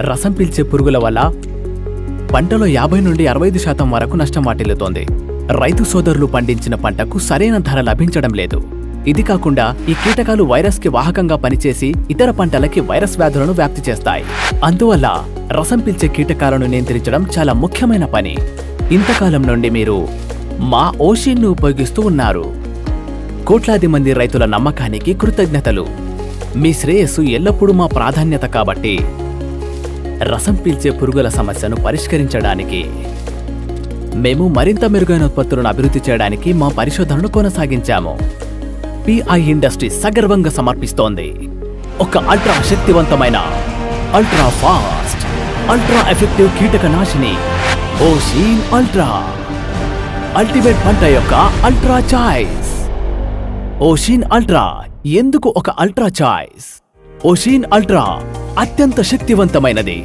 రసం పీల్చే పురుగుల వల్ల పంటలో 50 నుండి 65% వరకు నష్టం వాటిల్లుతోంది. రైతు సోదరులు పండించిన పంటకు సరైన ధర లభించడం లేదు. ఇది కాకుండా ఈ కీటకాలు వైరస్కి వాహకంగా పనిచేసి ఇతర పంటలకి వైరస్ వ్యాధులను వ్యాప్తి చేస్తాయి. అందువల్ల రసం పీల్చే కీటకాలను నియంత్రించడం చాలా ముఖ్యమైన పని. ఇంతకాలం నుండి మీరు మా ఓషిన్ను ఉపయోగిస్తూ ఉన్నారు. కోట్లాది మంది రైతుల నమ్మకానికి కృతజ్ఞతలు. మీ శ్రేయస్సు ఎల్లప్పుడూ మా ప్రాధాన్యత. కాబట్టి రసం పీల్చే పురుగుల సమస్యను పరిష్కరించడానికి మేము మరింత మెరుగైన ఉత్పత్తులను అభివృద్ధి చేయడానికి మా పరిశోధనను కొనసాగించాము. పిఐ ఇండస్ట్రీస్ సగర్వంగా సమర్పిస్తోంది ఒక అల్ట్రా శక్తివంతమైన, అల్ట్రా ఫాస్ట్, అల్ట్రా ఎఫెక్టివ్ కీటకనాశిని ఓషిన్ అల్ట్రా. అల్టిమేట్ పంట యొక్క అల్ట్రా చాయిస్. ఓషిన్ అల్ట్రా ఎందుకు ఒక అల్ట్రా చాయిస్? ఓషిన్ అల్ట్రా అత్యంత శక్తివంతమైనది.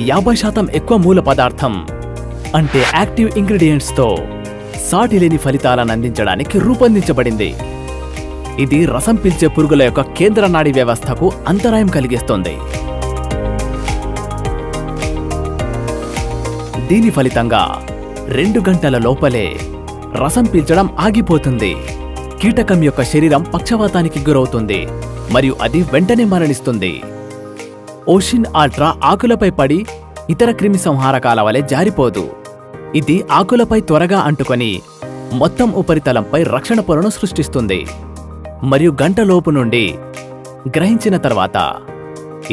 50% ఎక్కువ మూల పదార్థం అంటే యాక్టివ్ ఇంగ్రీడియంట్స్తో సాటిలేని ఫలితాలను అందించడానికి రూపొందించబడింది. ఇది రసం పీల్చే పురుగుల యొక్క కేంద్ర నాడీ వ్యవస్థకు అంతరాయం కలిగిస్తుంది. దీని ఫలితంగా 2 గంటల లోపలే రసం పీల్చడం ఆగిపోతుంది. కీటకం యొక్క శరీరం పక్షవాతానికి గురవుతుంది మరియు అది వెంటనే మరణిస్తుంది. ఓషిన్ అల్ట్రా ఆకులపై పడి ఇతర క్రిమి సంహారకాల వలె జారిపోదు. ఇది ఆకులపై త్వరగా అంటుకొని మొత్తం ఉపరితలంపై రక్షణ పొరను సృష్టిస్తుంది మరియు గంటలోపు నుండి గ్రహించిన తర్వాత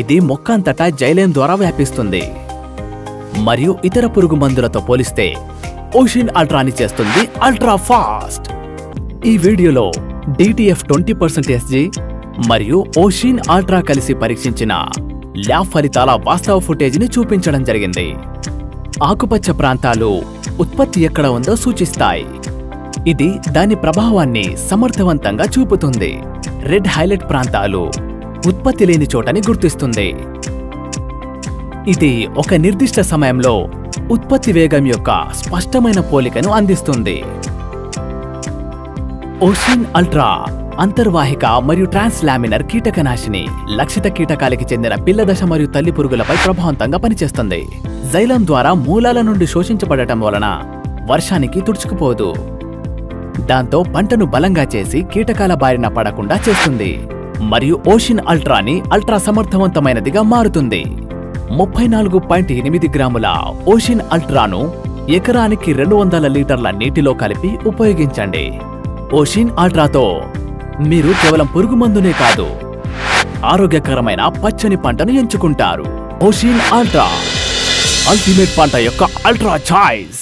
ఇది మొక్క అంతటా జైలేం ద్వారా వ్యాపిస్తుంది మరియు ఇతర పురుగు మందులతో పోలిస్తే ఓషిన్ అల్ట్రాని చేస్తుంది అల్ట్రా ఫాస్ట్. ఈ వీడియోలో DTF 20% SG మరియు ఓషిన్ అల్ట్రా కలిసి పరీక్షించిన ల్యాబ్ ఫలితాల వాస్తవ ఫుటేజ్ని చూపించడం జరిగింది. ఆకుపచ్చ ప్రాంతాలు ఉత్పత్తి ఎక్కడ ఉందో సూచిస్తాయి. ఇది దాని ప్రభావాన్ని సమర్థవంతంగా చూపుతుంది. రెడ్ హైలైట్ ప్రాంతాలు ఉత్పత్తి లేని చోటని గుర్తిస్తుంది. ఇది ఒక నిర్దిష్ట సమయంలో ఉత్పత్తి వేగం యొక్క స్పష్టమైన పోలికను అందిస్తుంది. ఓషిన్ అల్ట్రా అంతర్వాహిక మరియు ట్రాన్స్లామినర్ కీటకనాశిని లక్షిత కీటకాలకి చెందిన పిల్ల దశ మరియు తల్లి పురుగులపై ప్రభావవంతంగా పనిచేస్తుంది. జైలం ద్వారా మూలాల నుండి శోషించబడటం వలన వర్షానికి తుడుచుకుపోదు. దాంతో పంటను బలంగా చేసి కీటకాల బారిన పడకుండా చేస్తుంది మరియు ఓషిన్ అల్ట్రాని అల్ట్రా సమర్థవంతమైనదిగా మారుతుంది. 34.8 గ్రాముల ఓషిన్ అల్ట్రాను ఎకరానికి 200 లీటర్ల నీటిలో కలిపి ఉపయోగించండి. ఓషిన్ అల్ట్రాతో మీరు కేవలం పురుగు మందునే కాదు, ఆరోగ్యకరమైన పచ్చని పంటను ఎంచుకుంటారు. ఓషిన్ అల్ట్రా అల్టిమేట్ పంట యొక్క అల్ట్రా చాయిస్.